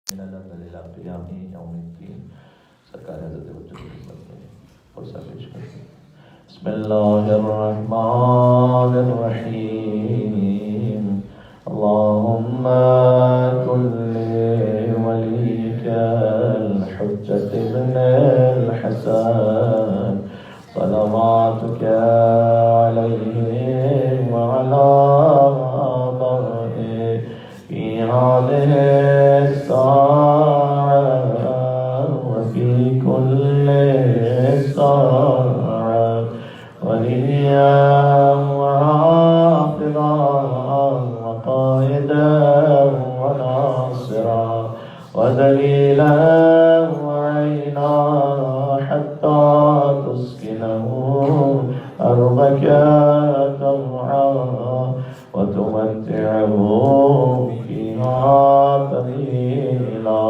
من الأمل إلى قيام يوم الدين. سرکار حضرت حجت الامت میں فرصہ پیش کرتے ہیں. بسم اللہ الرحمن الرحیم. اللهم كن لوليك الحجة ابن الحسن صلواتك عليه وعلى آبائه في هذه الساعة وفي كل ساعة وليا وحافظا وقائدا وناصرا ودليلا وعينا حتى تسكنه أرضك طوعا وتمتعه فيها طويلا.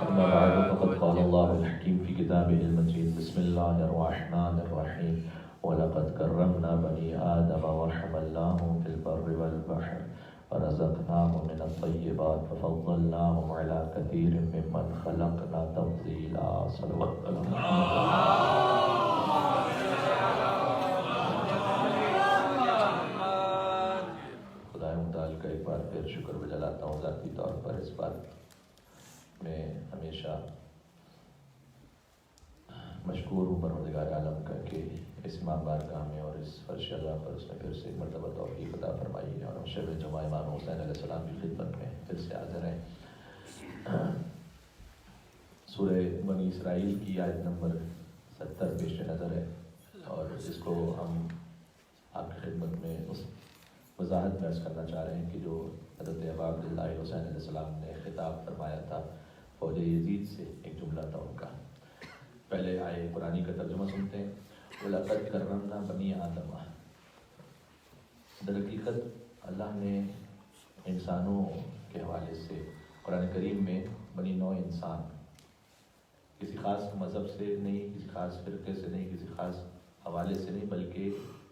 أما بعد فقد قال الله الحكيم في كتابه المجيد. بسم الله الرحمن الرحيم. ولقد كرمنا بني آدم وحملناهم في البر والبحر ورزقناهم من الطيبات وفضلناهم على كثير ممن خلقنا تفضيلا. صلوات الله. خدا متعال کا ایک بار پھر شکر بجلاتا ہوں ذاتی طور پر اس بات میں ہمیشہ مشکور ہوں پروردگار عالم کا کہ اس ماہ بارگاہ میں اور اس فرش اللہ پر اس نے پھر سے ایک مرتبہ توفیق عطا فرمائی ہے اور ہم شب جمعہ امام حسین علیہ السلام کی خدمت میں پھر سے حاضر ہیں. سورہ بنی اسرائیل کی آیت نمبر 70 پیش نظر ہے اور اس کو ہم آپ کی خدمت میں اس وضاحت میں عرض کرنا چاہ رہے ہیں کہ جو حضرت ابا عبداللہ حسین علیہ السلام نے خطاب فرمایا تھا فوج یزید سے، ایک جملہ تھا ان کا. پہلے آئے قرآنی کا ترجمہ سنتے ہیں. وَلَقَدْ كَرَّمْنَا بَنِي آدَمَ. در حقیقت اللہ نے انسانوں کے حوالے سے قرآن کریم میں بنی نوع انسان، کسی خاص مذہب سے نہیں، کسی خاص فرقے سے نہیں، کسی خاص حوالے سے نہیں، بلکہ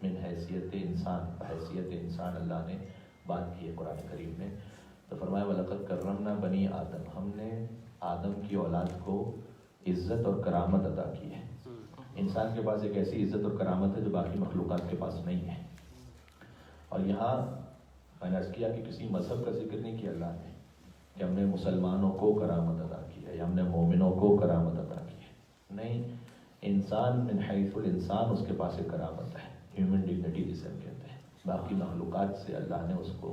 من حیثیت انسان، بحیثیت انسان اللہ نے بات کی ہے قرآن کریم میں. تو فرمایا وَلَقَدْ كَرَّمْنَا بَنِي آدَم. ہم نے آدم کی اولاد کو عزت اور کرامت عطا کی ہے. انسان کے پاس ایک ایسی عزت اور کرامت ہے جو باقی مخلوقات کے پاس نہیں ہے. اور یہاں میں نے عرض کیا کہ کسی مذہب کا ذکر نہیں کیا اللہ نے کہ ہم نے مسلمانوں کو کرامت عطا کی ہے یا ہم نے مومنوں کو کرامت عطا کی ہے. نہیں، انسان من حیث الانسان اس کے پاس ایک کرامت ہے، ہیومن ڈگنیٹی جسے ہم کہتے ہیں. باقی مخلوقات سے اللہ نے اس کو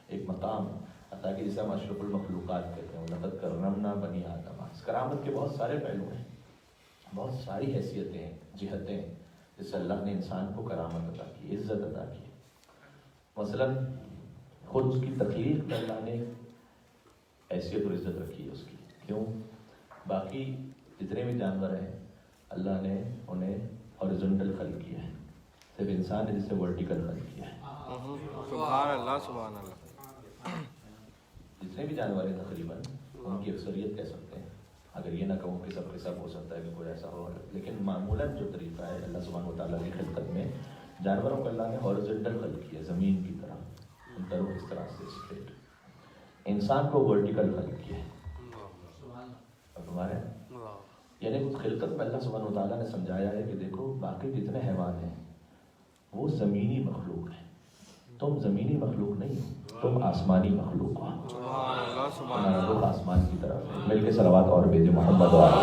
ایک مقام عطا کی جسے ہم اشرف المخلوقات کہتے ہیں. وَلَقَدْ كَرَّمْنَا بَنِي آدَمَ. اس کرامت کے بہت سارے پہلو ہیں، بہت ساری حیثیتیں ہیں، جہتیں جس سے اللہ نے انسان کو کرامت عطا کی، عزت عطا کی. مثلا خود اس کی تخلیق میں اللہ نے حیثیت اور عزت رکھی ہے اس کی. کیوں؟ باقی جتنے بھی جانور ہیں اللہ نے انہیں ہاریزونٹل خلق کیا ہے، صرف انسان نے جسے ورٹیکل خلق کیا ہے. سبحان اللہ سبحان اللہ. جتنے بھی جانور ہیں تقریباً ان کی اکثریت کہہ سکتے ہیں، اگر یہ نہ کہوں کہ سب کے سب ہو سکتا ہے کہ کوئی ایسا ہو، لیکن معمولاً جو طریقہ ہے اللہ سبحانہ و تعالیٰ کی خلقت میں جانوروں کو اللہ نے ہاریزونٹل خلق کیا، زمین کی طرح ان کا رخ اس طرح سے اسٹریٹ. انسان کو ورٹیکل خلق کیا ہے. اور تمہارے یعنی اس خلقت میں اللہ سبحانہ و تعالیٰ نے سمجھایا ہے کہ دیکھو باقی جتنے حیوان ہیں وہ زمینی مخلوق ہیں، تم زمینی مخلوق نہیں ہو، تم آسمانی مخلوق ہو. تمہارا رخ آسمان کی طرف ہے. مل کے صلوات اور بھیجے محمد و آلہ.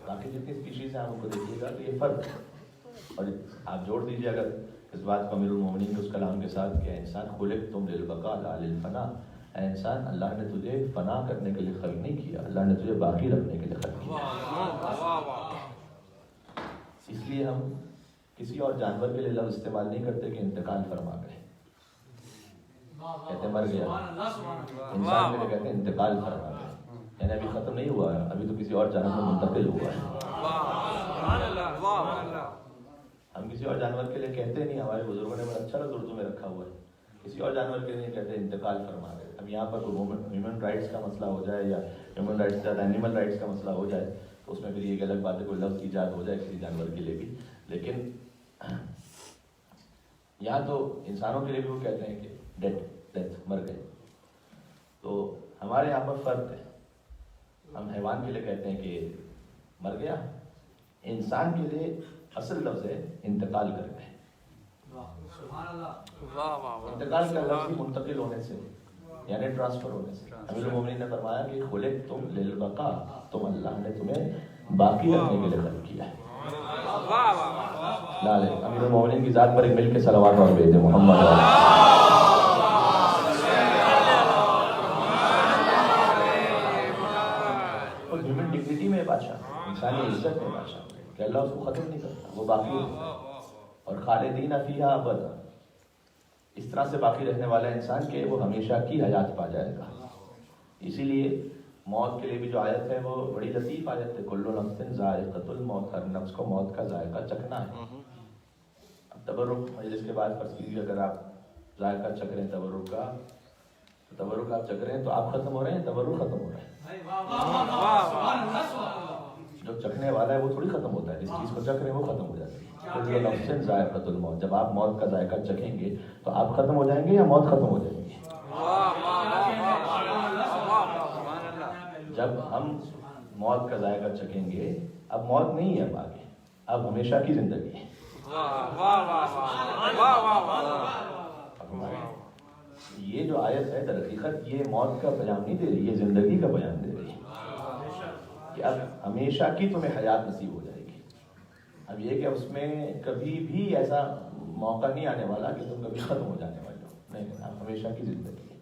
باقی جتنی اسپیشیز ہیں آپ ان کو دیکھیے گا تو یہ فرق ہے. اور آپ جوڑ دیجیے اگر اس بات کو امیر المومنین کے اس کلام کے ساتھ کہ انسان خلق تم للبقاء لا للفنا. اے انسان اللہ نے تجھے فنا کرنے کے لیے خلق نہیں کیا، اللہ نے تجھے باقی رکھنے کے لیے خلق کیا. اس لیے ہم کسی اور جانور کے لیے لفظ استعمال نہیں کرتے کہ انتقال فرما گئے، کہتے مر گیا. انسان کے لیے کہتے ہیں انتقال فرما گئے، یعنی ابھی ختم نہیں ہوا ہے، ابھی تو کسی اور جانور میں منتقل ہوا ہے. ہم کسی اور جانور کے لیے کہتے نہیں، ہمارے بزرگوں نے بڑا اچھا لفظ اردو میں رکھا ہوا ہے. کسی اور جانور کے لیے نہیں کہتے انتقال فرما گئے. اب یہاں پر ہیومن رائٹس کا مسئلہ ہو جائے یا ہیومن رائٹس زیادہ اینیمل رائٹس کا مسئلہ ہو جائے تو اس میں پھر یہ ایک الگ بات ہے کوئی لفظ ایجاد ہو جائے کسی جانور کے لیے بھی، لیکن یہاں تو انسانوں کے لیے بھی وہ کہتے ہیں کہ ڈیتھ مر گئے. تو ہمارے یہاں پر فرق ہے، ہم حیوان کے لیے کہتے ہیں کہ مر گیا، انسان کے لیے اصل لفظ ہے انتقال کر گئے. انتقال کا لفظ ہی منتقل ہونے سے یعنی ٹرانسفر ہونے سے. امیر المومنین نے فرمایا کہ خلقتم للبقاء، تم اللہ نے تمہیں باقی رکھنے کے لیے خلق کیا ہے. لالے امیر المومنین کی ذات پر ایک مل کے صلوات اور بھیجے محمد اور ہیومن ڈگنیٹی میں بادشاہ، انسانی عزت میں بادشاہ کہ اللہ اس کو ختم نہیں کرتا، وہ باقی رہتا ہے. اور خالدین فیہا ابدا، اس طرح سے باقی رہنے والا انسان کہ وہ ہمیشہ کی حیات پا جائے گا. اسی لیے موت کے لیے بھی جو آیت ہے وہ بڑی لطیف آیت ہے، کل نفس ذائقۃ الموت، ہر نفس کو موت کا ذائقہ چکھنا ہے. اب تبرک مجلس کے بعد فرض کیجیے اگر آپ ذائقہ چکھ رہے ہیں تبرک کا، تبرک آپ چکھ رہے ہیں تو آپ ختم ہو رہے ہیں، تبرک ختم ہو رہا ہے. جو چکھنے والا ہے وہ تھوڑی ختم ہوتا ہے، جس چیز کو چکھ رہے ہیں وہ ختم ہو جاتی ہے. کل نفس ذائقۃ الموت، جب آپ موت کا ذائقہ چکھیں گے تو آپ ختم ہو جائیں گے یا موت ختم ہو جائیں گے؟ جب ہم موت کا ذائقہ چکھیں گے، اب موت نہیں ہے اب آگے، اب ہمیشہ کی زندگی ہے. یہ جو آیت ہے در حقیقت یہ موت کا بیان نہیں دے رہی، یہ زندگی کا بیان دے رہی ہے کہ اب ہمیشہ کی تمہیں حیات نصیب ہو جائے گی. اب یہ کہ اس میں کبھی بھی ایسا موقع نہیں آنے والا کہ تم کبھی ختم ہو جانے والے ہو، نہیں، اب ہمیشہ کی زندگی ہے.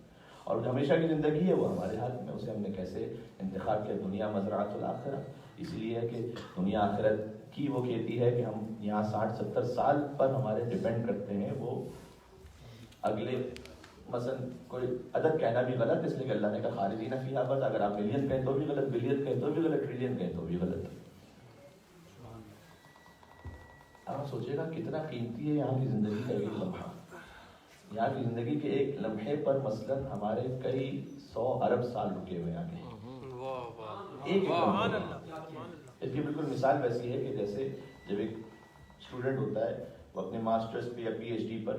اور جو ہمیشہ کی زندگی ہے وہ ہمارے ہاتھ میں، اسے ہم نے کیسے انتخاب کیا. دنیا مزرعۃ الآخرہ، اسی لیے ہے کہ دنیا آخرت کی وہ کھیتی ہے کہ ہم یہاں 60-70 سال پر ہمارے ڈیپینڈ کرتے ہیں. وہ اگلے مثلا کوئی عدد کہنا بھی غلط ہے، اس لیے کہ اللہ نے کہا خالدین فیہا ابدا. اگر آپ ملین کہیں تو بھی غلط، بلین کہیں تو بھی غلط، ٹریلین کہیں تو بھی غلط. آپ سوچے گا کتنا قیمتی ہے یہاں کی زندگی کا ایک لمحہ. یہاں کی زندگی کے ایک لمحے پر مثلاً ہمارے کئی 100 ارب سال رکے ہوئے آگے. ایک اس کی بالکل مثال ویسی ہے کہ جیسے جب ایک اسٹوڈنٹ ہوتا ہے وہ اپنے ماسٹرز پہ یا پی ایچ ڈی پر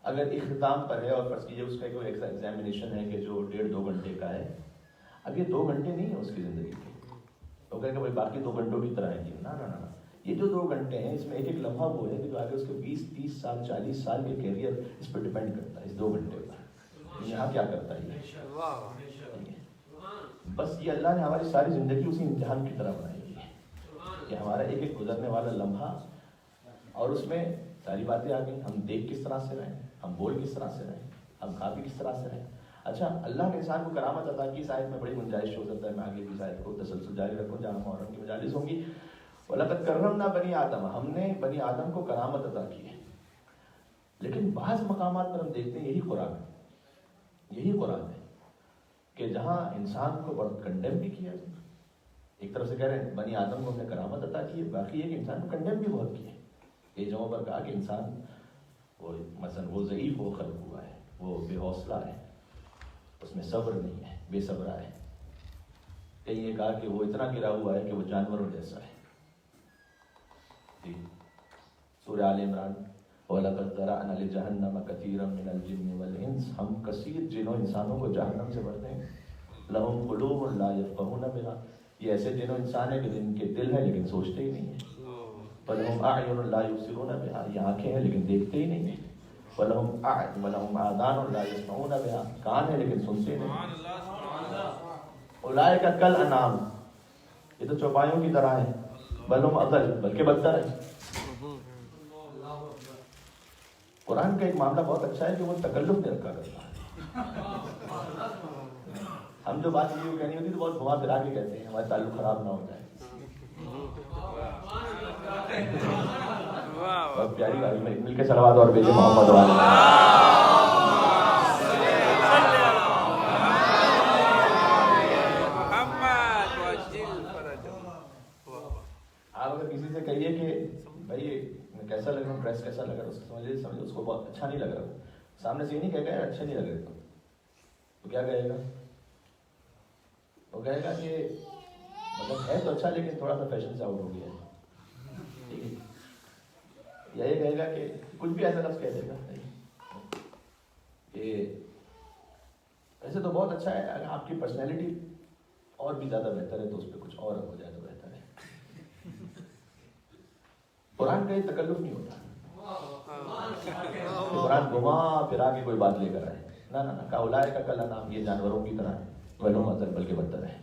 اگر اختتام پر ہے اور فرض کیجیے اس کا کوئی ایگزامینیشن ہے کہ جو 1.5-2 گھنٹے کا ہے. اب یہ 2 گھنٹے نہیں ہیں اس کی زندگی کے، تو کہیں کہ بھائی باقی 2 گھنٹوں کی طرح ہیں. نہ، یہ جو 2 گھنٹے ہیں اس میں ایک ایک لمحہ وہ ہے کہ جو آگے اس کے 20-30 سال 40 سال کے کیریئر اس پر ڈیپینڈ کرتا ہے، اس 2 گھنٹے پر. یہاں کیا کرتا ہے بس یہ اللہ نے ہماری ساری زندگی اسی امتحان کی طرح بنائی ہے کہ ہمارا ایک ایک گزرنے والا لمحہ، اور اس میں ساری باتیں آ گئی. ہم دیکھ کس طرح سے رہیں، ہم بول کس طرح سے رہیں، ہم کھا بھی کس طرح سے رہیں. اچھا اللہ نے انسان کو کرامت عطا کی. اس آیت میں بڑی گنجائش ہو سکتا ہے میں آگے بھی اس آیت کو تسلسل جاری رکھوں جہاں محرم کی مجالس ہوں گی. وَلَقَدْ كَرَّمْنَا بَنِي آدَمَ، ہم نے بنی آدم کو کرامت عطا کی ہے. لیکن بعض مقامات پر ہم دیکھتے ہیں یہی قرآن ہے کہ جہاں انسان کو بڑا کنڈیم بھی کیا ہے. ایک طرف سے کہہ رہے ہیں بنی آدم کو ہم نے کرامت عطا کی ہے، باقی یہ کہ انسان کو کنڈیم بھی بہت کیا ہے. یہ جگہوں پر کہا کہ انسان وہ مثلا وہ ضعیف وہ خلق ہوا ہے، وہ بے حوصلہ ہے، اس میں صبر نہیں ہے، بے صبرا ہے. کہیں یہ کہا کہ وہ اتنا گرا ہوا ہے کہ وہ جانوروں جیسا ہے. سورہ آل عمران وَلَقَدْ ذَرَأْنَا لِجَهَنَّمَ كَثِيرًا مِنَ الْجِنِّ وَالْإِنسِ، ہم کثیر جنوں انسانوں کو جہنم سے بھرتے ہیں. لَهُمْ قُلُوبٌ لَا يَفْقَهُونَ بِهَا، یہ ایسے جنوں انسان ہیں کہ جن کے دل ہیں لیکن سوچتے ہی نہیں ہیں. وَلَهُمْ أَعْيُنٌ لَا يُبْصِرُونَ بِهَا، یہ آنکھیں ہیں لیکن دیکھتے ہی نہیں ہیں. وَلَهُمْ آذَانٌ لَا يَسْمَعُونَ بِهَا، کان ہے لیکن سنتے نہیں. أُولَٰئِكَ كَالْأَنْعَامِ، یہ تو چوپایوں کی طرح ہیں. بل ہم اضل، بلکہ بدتر ہے. قرآن کا ایک معاملہ بہت اچھا ہے کہ وہ تکلف میں رکھا کرتا ہے. ہم جو بات یہ کہنی ہوتی ہے تو بہت گھما پھرا کے کہتے ہیں ہمارے تعلق خراب نہ ہو جائے. بہت پیاری بات میں مل کے صلوات اور بھیجے محمد والے. آپ اگر کسی سے کہیے کہ بھائی کیسا لگ رہا، ڈریس کیسا لگ رہا، اس کو سمجھے اس کو بہت اچھا نہیں لگ رہا، سامنے سے یہ نہیں کہے گا اچھا نہیں لگ رہا تو کیا کہے گا؟ وہ کہے گا کہ مطلب ہے تو اچھا لیکن تھوڑا سا فیشن سے آؤٹ ہو گیا ہے. ٹھیک ہے, یہی کہے گا کہ کچھ بھی ایسا لفظ کہہ دے گا کہ ویسے تو بہت اچھا ہے, اگر آپ کی پرسنالٹی اور بھی زیادہ بہتر ہے تو اس پہ کچھ اور ہو جائے تو بہتر ہے. قرآن کا یہ تکلف نہیں ہوتا. قرآن گھما پھرا کے کوئی بات لے کر آئے, نہ اولائے کا کل نام, یہ جانوروں کی طرح ہے, بلکہ بدتر ہے.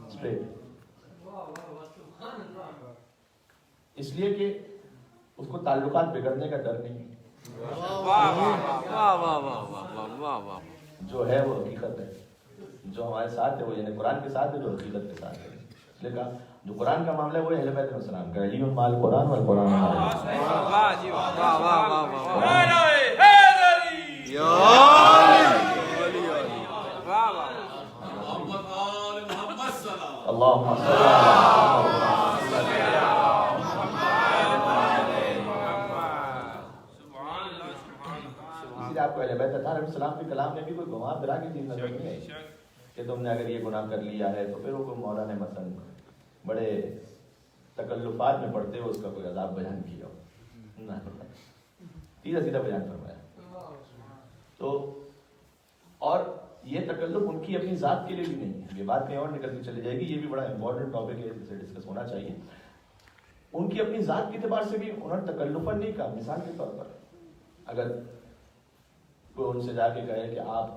اسٹریٹ, اس لیے کہ اس کو تعلقات بگڑنے کا ڈر نہیں. جو ہے وہ حقیقت ہے, جو ہمارے ساتھ ہے وہ یعنی قرآن کے ساتھ ہے, جو حقیقت کے ساتھ ہے. اس لیے کہا جو قرآن کا معاملہ ہے وہ اہل بیت علیہ السلام کا, علی مال قرآن والقرآن مال. اللهم صل على آپ کو اہل بیت علیہ السلام کے کلام میں بھی کوئی گھما پھرا کی چیز نظر نہیں آئی کہ تم نے اگر یہ گناہ کر لیا ہے تو پھر وہ کوئی مولا نے مثلا بڑے تکلفات میں پڑھتے ہوئے اس کا کوئی عذاب بیان کیا ہو. سیدھا سیدھا بیان فرمایا. تو اور یہ تکلف ان کی اپنی ذات کے لیے بھی نہیں ہے, یہ بات کہیں اور نکل کے چلی جائے گی, یہ بھی بڑا امپورٹنٹ ٹاپک ہے, جسے ڈسکس ہونا چاہیے. ان کی اپنی ذات کے اعتبار سے بھی انہوں نے تکلفاً نہیں کہا. مثال کے طور پر اگر کوئی ان سے جا کے کہے کہ آپ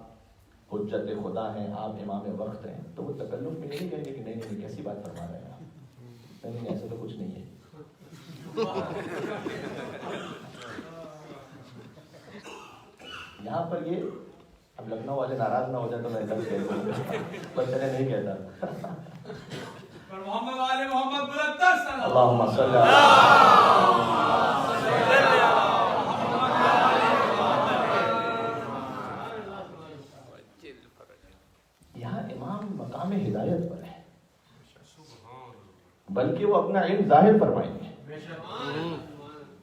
حجت خدا ہیں, آپ امام وقت ہیں, تو وہ تکلف میں نہیں کہیں گے کہ نہیں کیسی بات فرما رہے ہیں آپ, نہیں ایسا تو کچھ نہیں ہے. یہاں پر یہ اب لکھنؤ والے ناراض نہ ہو جائے تو میں ایسا کہہ دوں, پر چلے نہیں کہتا. اللہم صلی اللہ. یہاں امام مقام ہدایت پر ہے, بلکہ وہ اپنا علم ظاہر فرمائیں گے,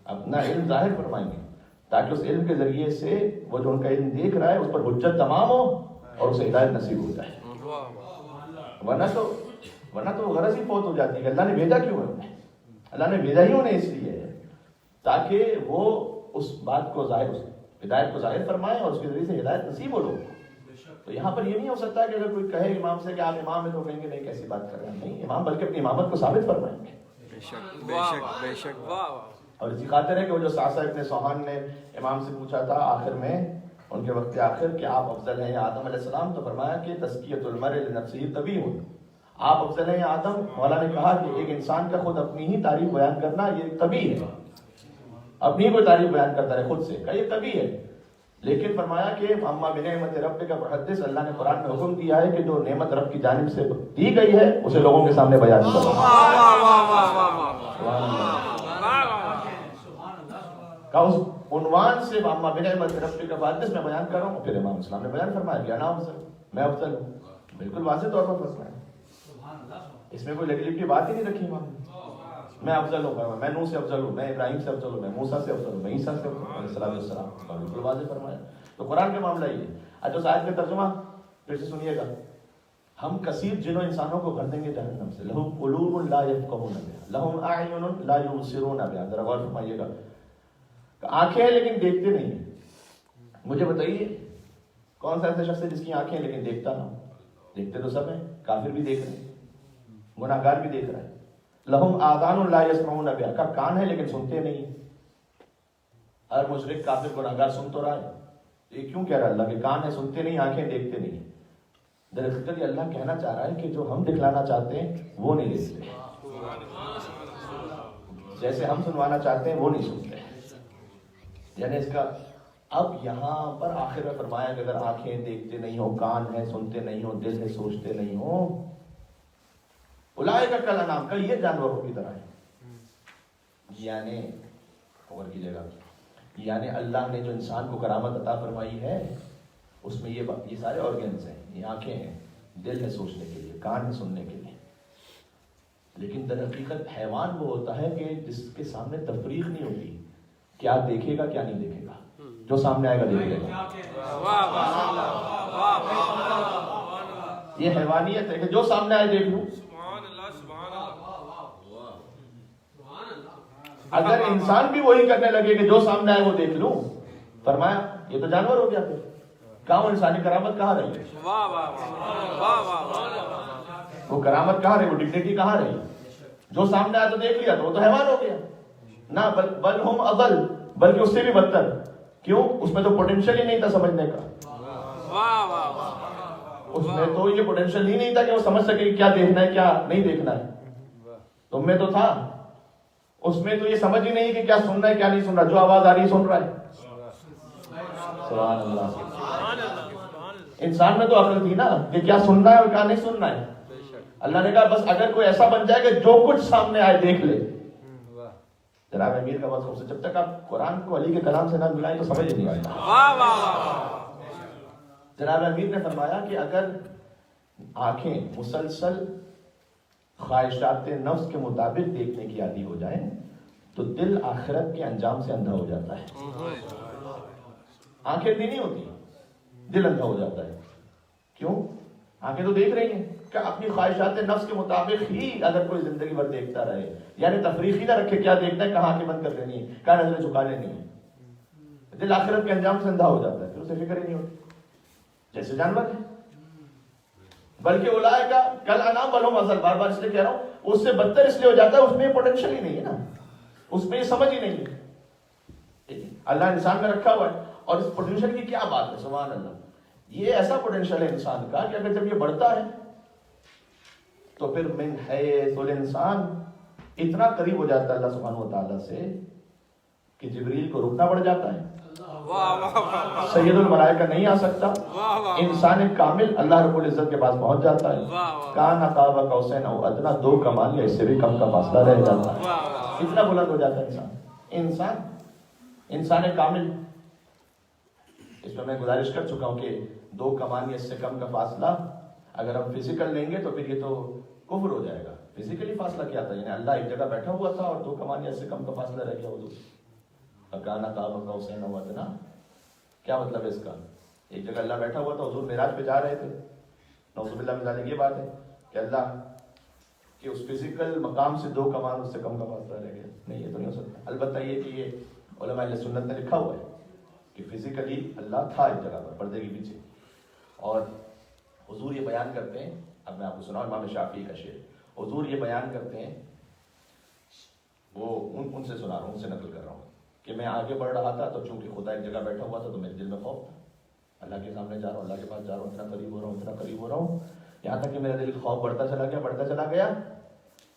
اپنا علم ظاہر فرمائیں گے تاکہ اس علم کے ذریعے سے وہ جو ان کا علم دیکھ رہا ہے اس پر حجت تمام ہو اور اسے ہدایت نصیب ہو جائے. ورنہ تو وہ غرض ہی فوت ہو جاتی ہے. اللہ نے بھیجا کیوں ہے انہیں؟ اللہ نے بھیجا ہی انہیں اس لیے ہے تاکہ وہ اس بات کو ظاہر, اس ہدایت کو ظاہر فرمائے اور اس کے ذریعے سے ہدایت نصیب ہو لوگوں کو. تو یہاں پر یہ نہیں ہو سکتا کہ اگر کوئی کہے امام سے کہ آپ امام ہیں تو کہیں گے نہیں کیسی بات کر رہے ہیں. نہیں, امام بلکہ اپنی امامت کو ثابت فرمائیں گے. بے شک. اور اسی خاطر ہے کہ وہ جو ساسا ابن سوہان نے امام سے پوچھا تھا آخر میں, ان کے وقت آخر, کہ آپ افضل ہیں یا آدم علیہ السلام, تو فرمایا کہ تزکیۃ المرء لنفسہ طبیع, آپ افضل ہیں یا آدم. مولا نے کہا کہ ایک انسان کا خود اپنی ہی تعریف بیان کرنا یہ طبیع ہے, اپنی کوئی تعریف بیان کرتا رہے خود سے, کہ یہ طبیع ہے. لیکن فرمایا کہ اما بنعمت ربک فحدث, اللہ نے قرآن میں حکم دیا ہے کہ جو نعمت رب کی جانب سے دی گئی ہے اسے لوگوں کے سامنے بیان کرو. اس عنوان سے اما بنعمت ربک فحدث میں بیان کر رہا ہوں. پھر امام اسلام نے بیان فرمایا کہ انا افضل, میں افضل ہوں. بالکل واضح طور پر فرمایا, اس میں کوئی لگلگ کی بات ہی نہیں رکھی امام نے. میں افضل ہوں, میں نوح سے افضل ہوں, میں ابراہیم سے افضل ہوں, میں موسیٰ سے افضل ہوں, میں عیسیٰ سے افضل ہوں علیہ السلام. بالکل واضح فرمایا. تو قرآن کا معاملہ یہ ہے. اچھا اس آیت کا ترجمہ پھر سے سنیے گا. ہم کثیر جنوں انسانوں کو بھر دیں گے جہنم سے. لہم قلوب لا یفقہون بہا, لہم اعین لا یبصرون بہا. ذرا غور فرمائیے گا, آنکھیں ہیں لیکن دیکھتے نہیں ہیں. مجھے بتائیے کون سا ایسا شخص ہے جس کی آنکھیں ہیں لیکن دیکھتا نہ ہو؟ دیکھتے تو سب ہیں, کافر بھی دیکھ رہے ہیں, گناہگار بھی دیکھ رہا ہے. لہم آذان لا یسمعون بہا, کا کان ہے لیکن سنتے نہیں. ہر مشرک کافر گناہگار سن تو رہا ہے, یہ کیوں کہہ رہا ہے اللہ کے کان ہے سنتے نہیں, آنکھیں دیکھتے نہیں. دراصل یہ اللہ کہنا چاہ رہا ہے کہ جو ہم دکھلانا چاہتے ہیں وہ نہیں دیکھتے, جیسے ہم سنوانا چاہتے ہیں وہ نہیں سنتے. یعنی اس کا اب یہاں پر آخر میں فرمایا کہ اگر آنکھیں دیکھتے نہیں ہو, کان ہے سنتے نہیں ہو, دل ہے سوچتے نہیں ہو, اولئک کالانعام, کا یہ جانوروں کی طرح ہے. یعنی غور کیجیے گا, یعنی اللہ نے جو انسان کو کرامت عطا فرمائی ہے اس میں یہ سارے آرگنز ہیں, یہ آنکھیں ہیں, دل ہے سوچنے کے لیے, کان ہے سننے کے لیے. لیکن در حقیقت حیوان وہ ہوتا ہے کہ جس کے سامنے تفریق نہیں ہوتی, کیا دیکھے گا کیا نہیں دیکھے گا, جو سامنے آئے گا دیکھ لے گا. یہ حیوانیت ہے کہ جو سامنے آئے دیکھ لوں, اگر انسان بھی وہی کرنے لگے کہ جو سامنے آئے وہ دیکھ لوں، فرمایا یہ تو جانور ہو گیا، پھر کہاں وہ انسانی کرامت کہاں رہی؟ وہ کرامت کہاں رہی؟ وہ ڈگنیٹی کہاں رہی؟ جو سامنے آیا تو دیکھ لیا تو وہ تو حیوان ہو گیا نہ، بل ہم اضل، بلکہ اس سے بھی بدتر۔ کیوں؟ اس میں تو پوٹینشیل ہی نہیں تھا سمجھنے کا، اس میں تو یہ پوٹینشیل ہی نہیں تھا کہ وہ سمجھ سکے کہ کیا دیکھنا ہے کیا نہیں دیکھنا ہے۔ تم میں تو تھا، اس میں تو یہ سمجھ ہی نہیں کہ کیا سننا ہے کیا نہیں سننا، جو آواز آ رہی سن رہا ہے۔ سبحان اللہ۔ انسان میں تو عقل تھی نا کہ کیا سننا ہے اور کیا نہیں سننا ہے۔ اللہ نے کہا بس اگر کوئی ایسا بن جائے کہ جو کچھ سامنے آئے دیکھ لے۔ جناب امیر کا بات خوب سے، جب تک آپ قرآن کو علی کے کلام سے نہ ملائیں تو سمجھ ہی نہیں آتا۔ جناب امیر نے فرمایا کہ اگر آنکھیں مسلسل خواہشات نفس کے مطابق دیکھنے کی عادی ہو جائیں تو دل آخرت کے انجام سے اندھا ہو جاتا ہے۔ آنکھیں اندھی نہیں ہوتی، دل اندھا ہو جاتا ہے۔ کیوں؟ آنکھیں تو دیکھ رہی ہیں کہ اپنی خواہشات نفس کے مطابق ہی اگر کوئی زندگی بھر دیکھتا رہے، یعنی تفریق ہی نہ رکھے کیا دیکھنا ہے، کہاں آنکھیں بند کر لینی ہے، کہاں نظریں جھکا لینی ہے، دل آخرت کے انجام سے اندھا ہو جاتا ہے، پھر اسے فکر ہی نہیں ہوتی، جیسے جانور ہے۔ بلکہ اولئک کالانعام بل ہم اضل، بار بار اس لیے کہہ رہا ہوں، اس سے بدتر اس لیے ہو جاتا ہے، اس میں پوٹینشیل ہی نہیں ہے نا، اس میں یہ سمجھ ہی نہیں ہے۔ اللہ انسان میں رکھا ہوا ہے، اور اس پوٹینشیل کی کیا بات ہے، سبحان اللہ۔ یہ ایسا پوٹینشیل ہے انسان کا کہ اگر جب یہ بڑھتا ہے تو پھر من حیث الانسان اتنا قریب ہو جاتا ہے اللہ سبحانہ و تعالیٰ سے کہ جبریل کو رکنا پڑ جاتا ہے، سید الملائکہ نہیں آ سکتا، انسان کامل اللہ رب العزت کے پاس پہنچ جاتا ہے، کان قاب قوسین او ادنیٰ، 2 کمان یا اس سے بھی کم کا فاصلہ رہ جاتا ہے، اتنا بلند ہو جاتا ہے انسان کامل۔ اس میں گزارش کر چکا ہوں کہ 2 کمان یا اس سے کم کا فاصلہ اگر ہم فزیکل لیں گے تو پھر یہ تو کفر ہو جائے گا۔ فزیکلی فاصلہ کیا تھا؟ یعنی اللہ ایک جگہ بیٹھا ہوا تھا اور 2 کمان یا اس سے کم کا فاصلہ رہ گیا حضور۔ کان قاب قوسین او ادنیٰ، کیا مطلب ہے اس کا؟ ایک جگہ اللہ بیٹھا ہوا تھا، حضور معراج پہ جا رہے تھے، نعوذ باللہ من ذالک، یہ بات ہے کہ اللہ کہ اس فزیکل مقام سے 2 کمان اس سے کم کا فاصلہ رہ گیا، نہیں یہ تو نہیں ہو سکتا۔ البتہ یہ کہ یہ علماء اہل سنت نے لکھا ہوا ہے کہ فزیکلی اللہ تھا ایک جگہ پر پردے کے پیچھے، اور حضور یہ بیان کرتے ہیں، اب میں آپ کو سناؤں امام شافعی کا شعر، حضور یہ بیان کرتے ہیں، وہ ان سے سنا رہا ہوں، ان سے نقل کر رہا ہوں کہ میں آگے بڑھ رہا تھا تو چونکہ خدا ایک جگہ بیٹھا ہوا تھا تو میرے دل میں خوف تھا، اللہ کے سامنے جا رہا ہوں، اللہ کے پاس جا رہا ہوں، اتنا قریب ہو رہا ہوں، یہاں تک کہ میرا دل خوف بڑھتا چلا گیا،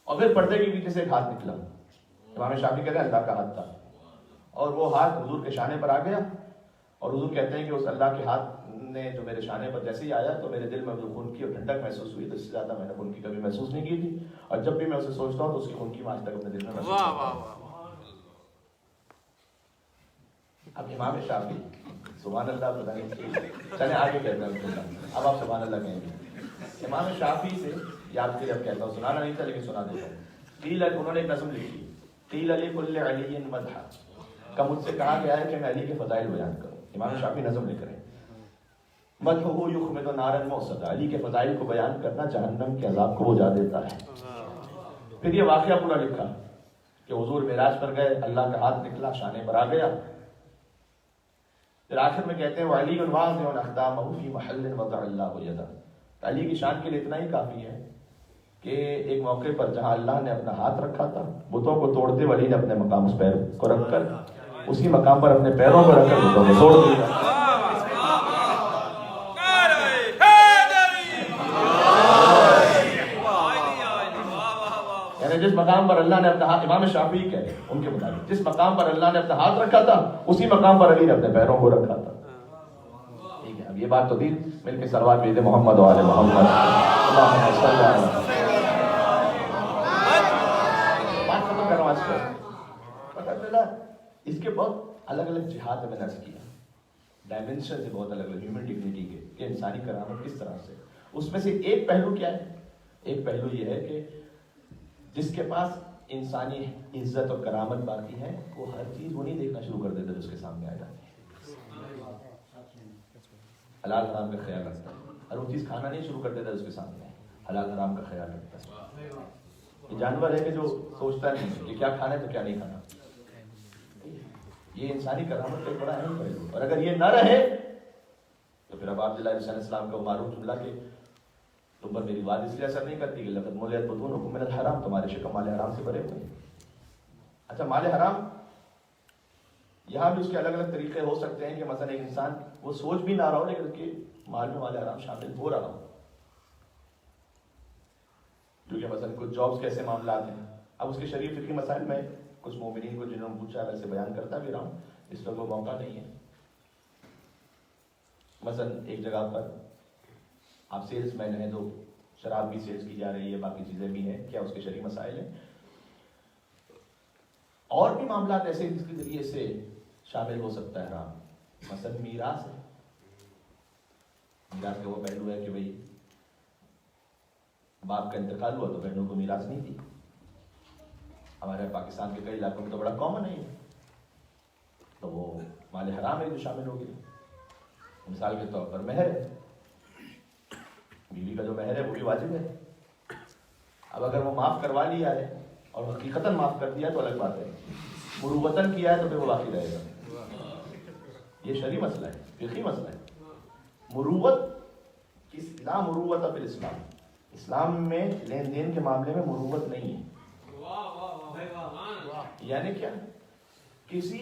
اور پھر پردے کے پیچھے سے ایک ہاتھ نکلا۔ امام شافعی کہتے ہیں اللہ کا ہاتھ تھا، اور وہ ہاتھ حضور کے شانے پر آ گیا، اور حضور کہتے ہیں کہ اس اللہ کے ہاتھ نے جو میرے شانے پر جیسے ہی آیا تو میرے دل میں جو خون کی اور ٹھنڈک محسوس ہوئی، تو اس سے زیادہ میں نے خون کی کبھی محسوس نہیں کی تھی، اور جب بھی میں اسے سوچتا ہوں تو اس کی خون کی آج تک اپنے دل میں محسوس کرتا ہوں۔ اب امام شافعی سبحان اللہ، پتہ نہیں چلیں آگے کہتا ہوں، اب آپ سبحان اللہ کہیں گے۔ امام شافعی سے یاد کے جب کہتا ہوں، سنانا نہیں تھا لیکن سنا دیتا ہوں۔ انہوں نے ایک نظم لکھی، قیل لکل علی مدحا، کہ مجھ سے کہا گیا ہے کہ میں علی کے فضائل بیان کروں۔ امام شافعی نظم لکھ رہے ہیں، مدحہ یخمد نارا موصدا، علی کے فضائل کو بیان کرنا جہنم کے عذاب کو بجھا دیتا ہے۔ پھر یہ واقعہ پورا لکھا کہ حضور معراج پر گئے، اللہ کا ہاتھ نکلا، شانے پر آ گیا، پھر آخر میں کہتے ہیں وعلی واضح اقدامہ فی محل وضع اللہ یدہ، علی کی شان کے لیے اتنا ہی کافی ہے کہ ایک موقع پر جہاں اللہ نے اپنا ہاتھ رکھا تھا، بتوں کو توڑتے ولی نے اپنے مقام اس پیر کو رکھ کر اسی مقام پر اپنے پیروں پر رکھ کر بتوں کو توڑ دیا۔ یعنی جس مقام پر اللہ نے اپنا ہاتھ، امام شافعی کہہ رہے ان کے مطابق، جس مقام پر اللہ نے اپنا ہاتھ رکھا تھا اسی مقام پر علی نے اپنے پیروں کو رکھا تھا۔ ٹھیک ہے، اب یہ بات تو تھی، مل کے صلوات بھیجے محمد و آل محمد، اللہم صلی اللہ علیہ وسلم۔ بات ختم کرنا آج کل پتہ چلا اس کے بہت الگ الگ جہاد میں نظر کیا، ڈائمنشن سے بہت الگ الگ ہیومن ڈگنیٹی کے کہ انسانی کرامت کس طرح سے، اس میں سے ایک پہلو کیا ہے؟ ایک پہلو یہ ہے کہ جس کے پاس انسانی عزت اور کرامت باقی ہے وہ ہر چیز وہ نہیں دیکھنا شروع کر دیتا جو اس کے سامنے آ جاتی ہے، حلال حرام کا خیال رکھتا ہے، اور وہ چیز کھانا نہیں شروع کر دیتا اس کے سامنے حلال حرام کا خیال رکھتا ہے۔ یہ جانور ہے کہ جو سوچتا نہیں کہ کیا کھانا ہے تو کیا نہیں کھانا، یہ انسانی کرامت کا ایک بڑا اہم پہلو، اور اگر یہ نہ رہے تو پھر اب عبداللہ علیہ السلام کا معروف جملہ کہ تم پر میری بات اس لیے اثر نہیں کرتی کہ لقد ملئت بطونکم من الحرام، تمہارے شکم مال حرام سے بھرے ہوئے ہیں۔ اچھا مال حرام یہاں بھی اس کے الگ الگ طریقے ہو سکتے ہیں کہ مثلا ایک انسان وہ سوچ بھی نہ رہا ہو لیکن اس کے مال میں مال حرام شامل ہو رہا ہو، کیونکہ مثلا کچھ جابس کے ایسے معاملات ہیں۔ اب اس کے شرعی فقہی مسائل میں کچھ مومنین کو جنہوں نے پوچھا ویسے بیان کرتا بھی رہا ہوں، اس وقت وہ موقع نہیں ہے۔ مثلا ایک جگہ پر آپ سیلس مین ہیں تو شراب بھی سیلس کی جا رہی ہے، باقی چیزیں بھی ہیں، کیا اس کے شرعی مسائل ہیں؟ اور بھی معاملات ایسے جس کے ذریعے سے شامل ہو سکتا ہے حرام، مثلا میراث ہے۔ میراث کا وہ پہلو ہے کہ بھئی باپ کا انتقال ہوا تو بہنوں کو میراث نہیں دی، ہمارے پاکستان کے کئی علاقوں میں تو بڑا کامن ہے، تو وہ مال حرام ہے جو شامل ہو گیا۔ مثال کے طور پر مہر ہے، بیوی کا جو مہر ہے وہ بھی واجب ہے۔ اب اگر وہ معاف کروا لیا ہے اور حقیقتاً معاف کر دیا تو الگ بات ہے، مروتاً کیا ہے تو پھر وہ باقی رہے گا۔ یہ شرعی مسئلہ ہے، فقہی مسئلہ ہے۔ مروت لا مروت فی الاسلام، اسلام میں لین دین کے معاملے میں مروت نہیں ہے۔ یعنی کیا؟ کسی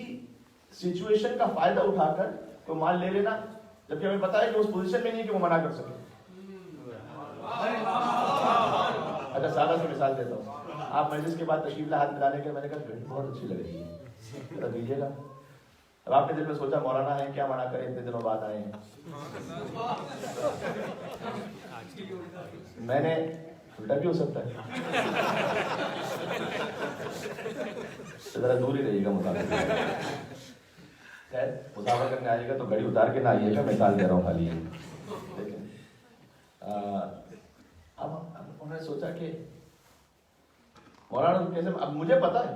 سچویشن کا فائدہ اٹھا کر کوئی مال لے لینا جبکہ ہمیں پتا ہے کہ اس پوزیشن میں نہیں کہ وہ منع کر سکے۔ اچھا سادہ سی مثال دیتا ہوں، آپ مجلس کے بعد تشریف لا ہاتھ ملانے کے، میں نے کہا گھڑی بہت اچھی لگ رہی ہے، ذرا دیجیے گا۔ اب آپ نے دل میں سوچا مولانا ہے کیا منع کریں، اتنے دنوں بعد آئے ہیں۔ میں نے الٹا بھی ہو سکتا ہے، ذرا دور ہی رہیے گا مسافر۔ خیر مسافر کرنے آئیے گا تو گھڑی اتار کے نہ آئیے گا، مثال دے رہا ہوں خالی۔ لیکن اب انہوں نے سوچا کہ مولانا کیسے، اب مجھے پتا ہے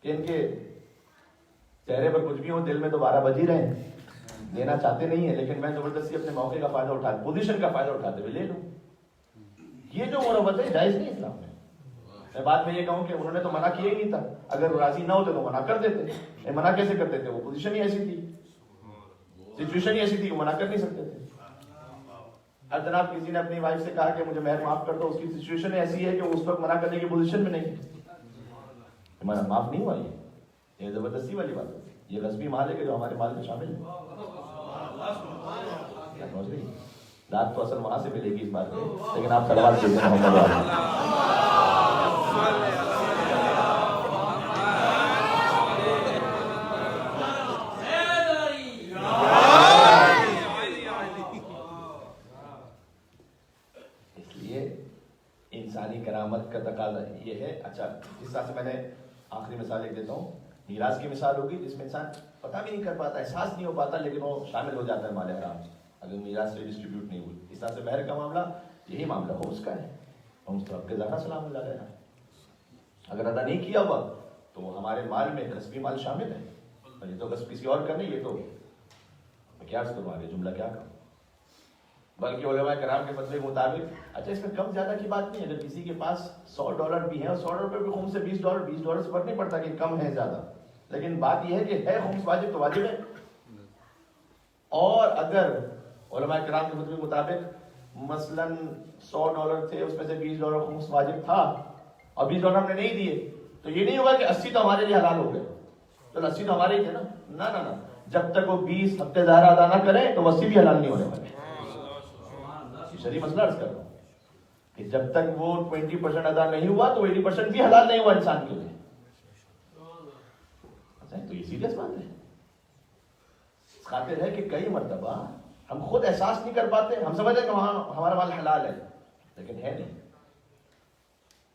کہ ان کے چہرے پر کچھ بھی ہو دل میں تو 12 بج ہی رہے ہیں، لینا چاہتے نہیں ہیں، لیکن میں زبردستی اپنے موقع کا فائدہ اٹھاتے، پوزیشن کا فائدہ اٹھاتے ہوئے لے لوں۔ یہ جو مروت ہے جائز نہیں اسلام میں۔ میں بات میں یہ کہوں کہ انہوں نے تو منع کیا ہی نہیں تھا، اگر راضی نہ ہوتے تو منع کر دیتے۔ منع کیسے کرتے تھے؟ وہ پوزیشن ہی ایسی تھی، سچویشن ہی ایسی تھی کہ منع کر نہیں سکتے تھے۔ اب جناب کسی نے اپنی وائف سے کہا کہ مجھے مہر معاف کر دو، اس کی سچویشن ایسی ہے کہ اس وقت منع کرنے کی پوزیشن میں نہیں، معاف نہیں ہوا۔ یہ زبردستی والی بات ہے، یہ غصبی مال ہے کہ جو ہمارے مال میں شامل ہے۔ سمجھ گئی؟ داد تو اصل وہاں سے ملے گی اس بات میں، لیکن آپ سلوات دیتے ہیں محمد اس لیے انسانی کرامت کا تقاضا یہ ہے۔ اچھا جس طرح سے میں نے آخری مثال ایک دیتا ہوں، میراث کی مثال ہوگی جس میں انسان پتہ بھی نہیں کر پاتا، احساس نہیں ہو پاتا، لیکن وہ شامل ہو جاتا ہے مال حرام اگر میراث سے ڈسٹریبیوٹ نہیں ہوئی۔ اس طرح سے مہر کا معاملہ یہی معاملہ ہو اس کا ہے، ہم اس طرف کے زیادہ سلام اللہ علیہ اگر ادا نہیں کیا ہوا تو وہ ہمارے مال میں غصبی مال شامل ہے، اور یہ تو غصب کسی اور کا نہیں، یہ تو میں کیا کروں آگے جملہ کیا کروں۔ بلکہ علماء کرام کے فتوے کے مطابق اچھا اس میں کم زیادہ کی بات نہیں ہے، اگر کسی کے پاس $100 بھی ہے اور $100 بھی خمس سے $20 سے فرق نہیں پڑتا کہ کم ہے زیادہ، لیکن بات یہ ہے کہ ہے خمس واجب تو واجب ہے۔ اور اگر علماء کرام کے فتوے کے مطابق مثلاً $100 تھے، اس میں سے $20 خمس واجب تھا اور $20 ہم نے نہیں دیے، تو یہ نہیں ہوگا کہ 80 تو ہمارے لیے حلال ہو گئے، تو 80 تو ہمارے ہی تھے نا، نہ جب تک وہ 20 ہفتے ظاہر ادا نہ کریں تو 80 بھی حلال نہیں ہونے والے۔ شرعی مسئلہ عرض کر رہا ہوں کہ جب تک وہ 20% ادا نہیں ہوا تو 80% بھی حلال نہیں ہوا انسان کے لیے۔ تو یہ سیریس بات ہے، اس خاطر ہے کہ کئی مرتبہ ہم خود احساس نہیں کر پاتے، ہم سمجھتے ہیں کہ ہمارا مال حلال ہے لیکن ہے نہیں۔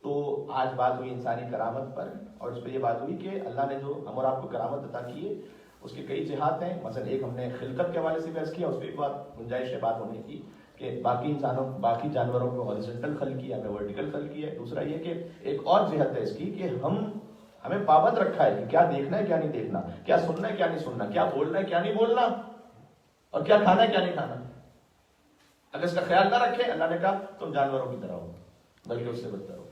تو آج بات ہوئی انسانی کرامت پر، اور اس پہ یہ بات ہوئی کہ اللہ نے جو ہم اور آپ کو کرامت عطا کی ہے اس کے کئی جہات ہیں۔ مثلا ایک ہم نے خلقت کے حوالے سے بحث کیا، اس پہ ایک بات گنجائش ہے بات ہونے کی کہ باقی جانوروں کو ہاریزونٹل خلق کیا، ہمیں ورٹیکل خلق کیا ہے۔ دوسرا یہ کہ ایک اور جہت ہے اس کی کہ ہمیں پابند رکھا ہے کہ کیا دیکھنا ہے کیا نہیں دیکھنا، کیا سننا ہے کیا نہیں سننا، کیا بولنا ہے کیا نہیں بولنا، اور کیا کھانا ہے کیا نہیں کھانا۔ اگر اس کا خیال نہ رکھے، اللہ نے کہا تم جانوروں کی طرح ہو بلکہ اس سے بدتر ہو۔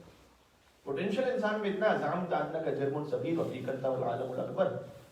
پوٹینشیل انسان میں اتنا عظام جاننا کا جرم صغیر حقیقت والعالم الاکبر،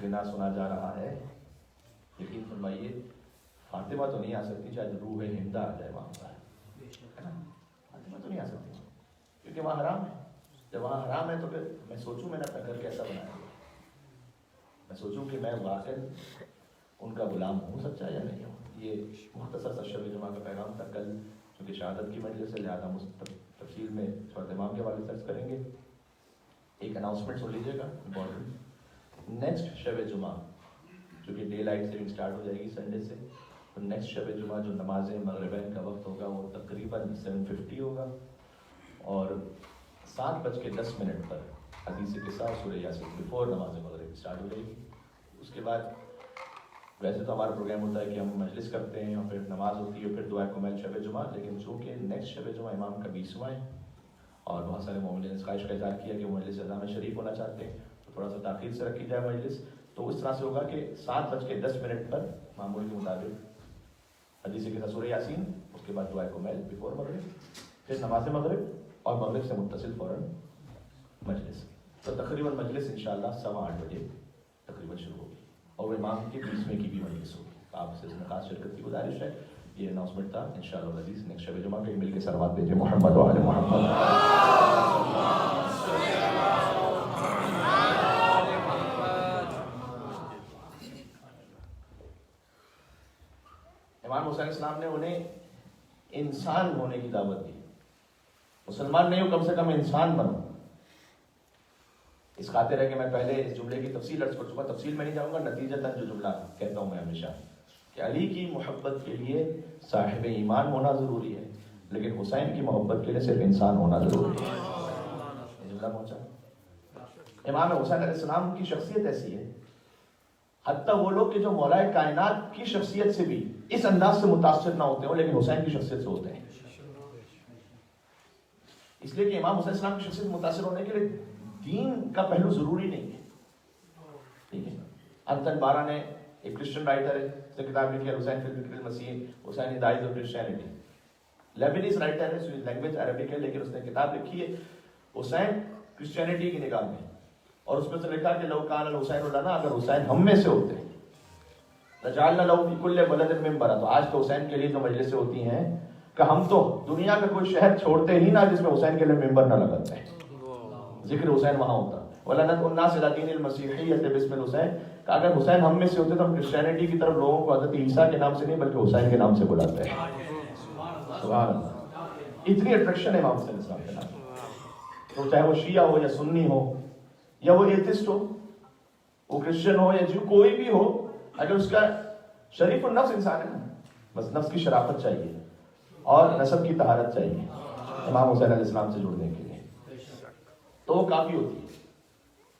غنا سنا جا رہا ہے، یقین فرمائیے فاطمہ تو نہیں آ سکتی، چاہے روح ہندہ آ جائے وہاں پر، ہے نا، فاطمہ تو نہیں آ سکتی کیونکہ وہاں حرام ہے۔ جب وہاں حرام ہے تو پھر میں سوچوں میں نے اپنا گھر کیسا بنایا، میں سوچوں کہ میں واقعی ان کا غلام ہو سچا یا نہیں ہوں۔ یہ مختصر سا شب جمعہ کا پیغام تھا۔ کل چونکہ شہادت کی مجلس ہے لہٰذا تفصیل میں صورت امام کے حوالے سے کریں گے۔ ایک اناؤنسمنٹ سن لیجیے گا امپورٹنٹ، نیکسٹ شب جمعہ چونکہ ڈے لائٹ سیونگ سٹارٹ ہو جائے گی سنڈے سے، تو نیکسٹ شب جمعہ جو نماز مغربین کا وقت ہوگا وہ تقریباً 7:50 ہوگا، اور 7:10 پر حدیث قصہ سورہ یاسین بیفور نماز مغرب اسٹارٹ ہو جائے گی۔ اس کے بعد ویسے تو ہمارا پروگرام ہوتا ہے کہ ہم مجلس کرتے ہیں اور پھر نماز ہوتی ہے، پھر دعا کمیل شب جمعہ، لیکن چونکہ نیکسٹ شب جمعہ امام کا 20واں ہے اور بہت سارے مومنین نے اس خواہش کا اظہار کیا کہ وہ مجلس اذان میں شریک ہونا چاہتے ہیں، تو تھوڑا سا تاخیر سے رکھی جائے مجلس۔ تو اس طرح سے ہوگا کہ 7:10 پر معمول کے مطابق حدیث قصہ سورہ یاسین، اس کے بعد دعا کمیل بیفور مغرب، پھر نماز مغرب اور مغرب سے متصل فوراً مجلس۔ تو تقریباً مجلس انشاءاللہ 8:15 بجے تقریباً شروع ہوگی اور امام کے 20ویں کی بھی مجلس ہوگی۔ آپ سے اس میں خاص شرکت کی گزارش ہے۔ یہ اناؤنسمنٹ تھا۔ انشاءاللہ العزیز نیکسٹ شب جمعہ کے مل کے سلوات بھیجیں محمد و آل محمد۔ امام حسین السلام نے انہیں انسان ہونے کی دعوت دی، مسلمان نہیں ہو کم سے کم انسان بنو۔ اس خاطر ہے کہ میں پہلے اس جملے کی تفصیل عرض کر چکا، تفصیل میں نہیں جاؤں گا، نتیجتاً جو جملہ کہتا ہوں میں ہمیشہ کہ علی کی محبت کے لیے صاحب ایمان ہونا ضروری ہے، لیکن حسین کی محبت کے لیے صرف انسان ہونا ضروری ہے۔ یہ جملہ پہنچا۔ امام حسین علیہ السلام کی شخصیت ایسی ہے، حتیٰ وہ لوگ کہ جو مولا کائنات کی شخصیت سے بھی اس انداز سے متاثر نہ ہوتے ہوں لیکن حسین کی شخصیت سے ہوتے ہیں، اس لیے کہ امام حسین السلام کی شخصیت متاثر ہونے کے لیے دین کا پہلو ضروری نہیں ہے، ٹھیک ہے۔ انتن بارہ نے ایک کرسچن رائٹر ہے، اس نے کتاب لکھی ہے حسین فی الفکر المسیح، حسین داعیز آف کرسچینٹی، لیبنیز رائٹر ہے، اس کی لینگویج عربک ہے لیکن اس نے کتاب لکھی ہے حسین کرسچینٹی کی نگاہ میں، اور اس میں سے لکھا کہ لو کان الحسین لنا، اگر حسین ہم میں سے ہوتے لجعلنا لہ فی کل بلد منبرا، تو آج تو حسین کے لیے جو مجلسیں ہوتی ہیں کہ ہم تو دنیا کا کوئی شہر چھوڑتے ہی نہ جس میں حسین کے لیے ممبر نہ لگاتے ہیں، ذکر حسین وہاں ہوتا۔ وَلَنَدْعُ النَّاسَ إِلَىٰ دِينِ الْمَسِيحِيَّةِ بِاسْمِ الْحُسَيْن، کہ اگر حسین ہم میں سے ہوتے تو ہم کرسچینٹی کی طرف لوگوں کو حضرت عیسیٰ کے نام سے نہیں بلکہ حسین کے نام سے بلاتے ہیں۔ سبحان اللہ، اتنی اٹریکشن ہے امام حسین السلام کے نام، تو چاہے وہ شیعہ ہو یا سنی ہو یا وہ ایتھسٹ ہو، وہ کرسچن ہو یا جو کوئی بھی ہو، اگر اس کا شریف النفس انسان ہے نا، بس نفس کی شرافت چاہیے اور نسب کی طہارت چاہیے امام حسین علیہ السلام سے جڑنے کے لیے، تو وہ کافی ہوتی ہے،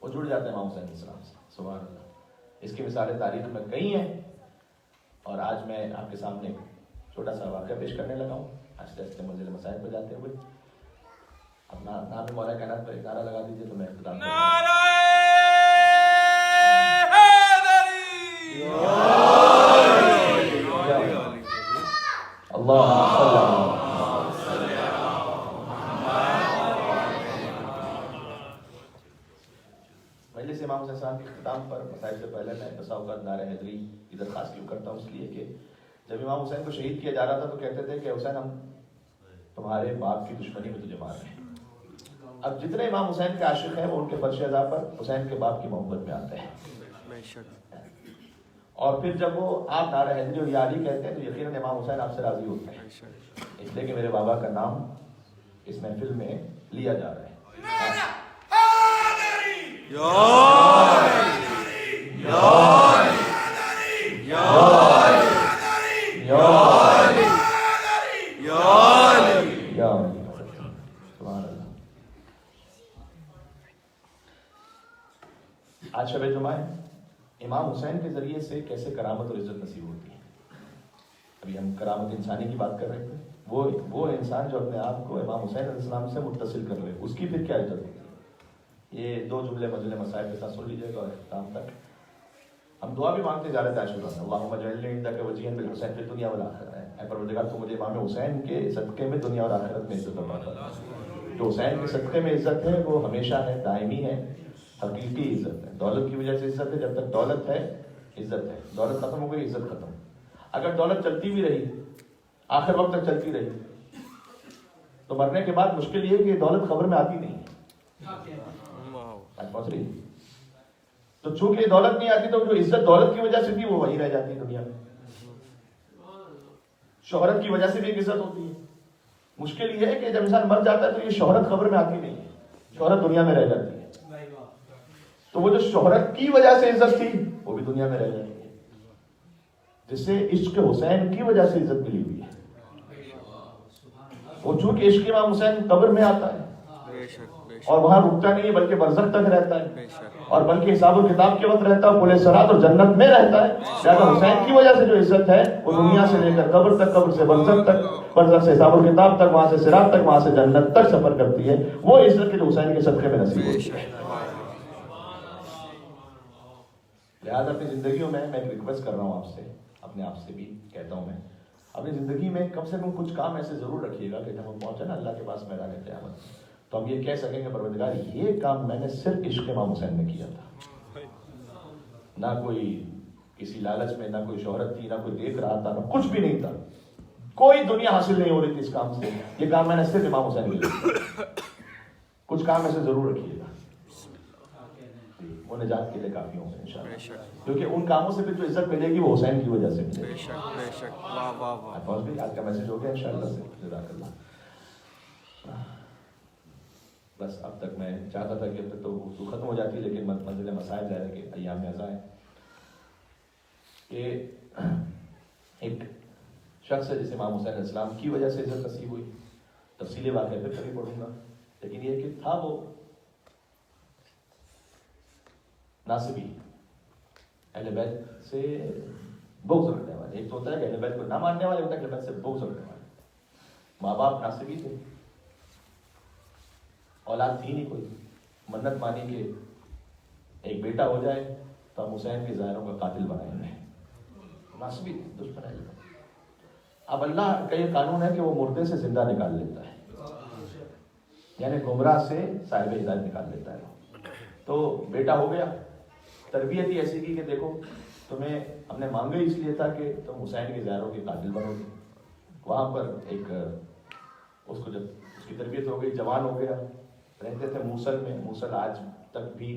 وہ جڑ جاتا ہے امام حسین علیہ السلام سے۔ سبحان اللہ، اس کی مثالیں تاریخ میں کئی ہیں، اور آج میں آپ کے سامنے ایک چھوٹا سا واقعہ پیش کرنے لگا ہوں، آہستہ آہستہ منزل مسائل پہ جاتے ہوئے۔ اپنا نام مولا کائنات پر ایک نعرہ لگا دیجیے تو میں اختتام کروں گا۔ مجلس امام حسین صاحب کے اختتام پر مسائل سے پہلے میں بسا اوقات نعرہ حیدری کی درخواست کیوں کرتا ہوں، اس لیے کہ جب امام حسین کو شہید کیا جا رہا تھا تو کہتے تھے کہ حسین ہم تمہارے باپ کی دشمنی میں تجھے مار رہے ہیں۔ اب جتنے امام حسین کے عاشق ہیں وہ ان کے فرش عزا پر حسین کے باپ کی محبت میں آتے ہیں، اور پھر جب وہ آپ نعرہ حیدری اور یا علی کہتے ہیں تو یقیناً امام حسین آپ سے راضی ہوتے ہیں، اس لیے کہ میرے بابا کا نام اس محفل میں لیا جا رہا ہے۔ آج شب جمعہ ہے، امام حسین کے ذریعے سے کیسے کرامت اور عزت نصیب ہوتی ہے۔ ابھی ہم کرامت انسانی کی بات کر رہے تھے، وہ انسان جو اپنے آپ کو امام حسین علیہ السلام سے متصل کر رہے، اس کی پھر کیا عزت ہوتی ہے۔ یہ دو جملے منزل مسائل کے ساتھ سن لیجیے گا، اور اختتام تک ہم دعا بھی مانگتے جا رہے تھے عاشقوں سے، اللہم اجعلنی عندک وجیہا بالحسین فی الدنیا والآخرہ، اے پروردگار تو مجھے امام حسین کے صدقے میں دنیا اور آخرت میں عزت عطا فرما۔ جو حسین کے صدقے میں عزت ہے وہ ہمیشہ ہے، دائمی ہے، حقیقی عزت ہے. دولت کی وجہ سے عزت ہے. جب تک دولت ہے عزت ہے. دولت ختم ہو گئی عزت ختم. اگر دولت چلتی بھی رہی آخر وقت تک چلتی رہی تو مرنے کے بعد مشکل یہ ہے کہ دولت خبر میں آتی نہیں ہے. آج پہنچ رہی. تو چونکہ دولت نہیں آتی تو جو عزت دولت کی وجہ سے تھی وہ وہی رہ جاتی ہے دنیا میں. شہرت کی وجہ سے بھی ایک عزت ہوتی ہے. مشکل یہ ہے کہ جب انسان مر جاتا ہے تو یہ شہرت خبر میں آتی نہیں ہے. شہرت دنیا میں رہ جاتی ہے. تو وہ جو شہرت کی وجہ سے عزت تھی وہ بھی دنیا میں رہ جاتی ہے. جس سے عشق حسین کی وجہ سے عزت ملی ہوئی ہے. وہ چونکہ عشق امام حسین قبر میں آتا ہے اور وہاں رکتا نہیں ہے بلکہ برزخ تک رہتا ہے اور بلکہ حساب و کتاب کے وقت رہتا ہے پل صراط اور جنت میں رہتا ہے. لہذا حسین کی وجہ سے جو عزت ہے وہ دنیا سے لے کر قبر تک, قبر سے برزخ تک, برزخ سے حساب و کتاب تک, وہاں سے صراط تک, وہاں سے جنت تک سفر کرتی ہے. وہ عزت کے جو حسین کے صدقے میں نصیب ہوتی ہے. لہذا اپنی زندگیوں میں ایک ریکویسٹ کر رہا ہوں آپ سے, اپنے آپ سے بھی کہتا ہوں میں, اپنی زندگی میں کم سے کم کچھ کام ایسے ضرور رکھیے گا کہ جب ہم پہنچے نا اللہ کے پاس میدان قیامت تو ہم یہ کہہ سکیں گے پروردگار یہ کام میں نے صرف عشق امام حسین میں کیا تھا. نہ کوئی کسی لالچ میں, نہ کوئی شہرت تھی, نہ کوئی دیکھ رہا تھا, نہ کچھ بھی نہیں تھا. کوئی دنیا حاصل نہیں ہو رہی تھی اس کام سے. یہ کام میں نے صرف امام حسین کے لیے کیا. کچھ کام ایسے ضرور رکھیے گا, وہ نجات کے لیے کافی ہوں گے انشاءاللہ, کیونکہ ان کاموں سے پھر جو عزت ملے گی وہ حسین کی وجہ سے ملے گی. آج کا میسج ہو گیا انشاءاللہ سے. جزاک اللہ. بس اب تک میں چاہتا تھا کہ اب تک تو گفتگو ختم ہو جاتی, لیکن منزل مسائل ظاہر ہے کہ ایام ازاں ہیں کہ ایک شخص ہے جسے امام حسین علیہ السلام کی وجہ سے عزت نصیب ہوئی. تفصیلی واقعہ پھر کبھی پڑھوں گا, لیکن یہ کہ تھا وہ ناصبی, اہل بیت سے بغض رکھنے والے. ایک تو ہوتا ہے کہ اہل بیت کو نہ ماننے والے, ہوتا ہے اہل بیت سے بغض رکھنے والے. ماں باپ ناصبی تھے, اولاد تھی نہیں کوئی, منت مانی کہ ایک بیٹا ہو جائے تو ہم حسین کے ظاہروں کا قاتل بنائیں گے. ناصبی دشمن ہے. اب اللہ کا یہ قانون ہے کہ وہ مردے سے زندہ نکال لیتا ہے, یعنی گمراہ سے صاحب ہدایت نکال لیتا ہے. تو بیٹا ہو گیا, تربیت ہی ایسی کی کہ دیکھو تمہیں ہم نے مانگا اس لیے تھا کہ تم حسین کے ظاہروں کے قاتل بنو گے. وہاں پر ایک اس کو جب اس کی تربیت ہو گئی, جوان ہو گیا, رہتے تھے موصل میں. موصل آج تک بھی,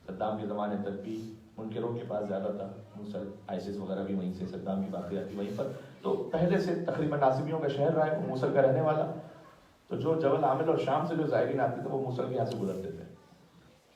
صدام کے زمانے تک بھی منکروں کے پاس زیادہ تھا. موصل آئسس وغیرہ بھی وہیں سے, صدام کی باقیات بھی وہیں پر. تو پہلے سے تقریباً ناصبیوں کا شہر رہا ہے, وہ موصل کا رہنے والا. تو جو جبل عامل اور شام سے جو زائرین آتے تھے وہ موصل کے یہاں سے گزرتے تھے.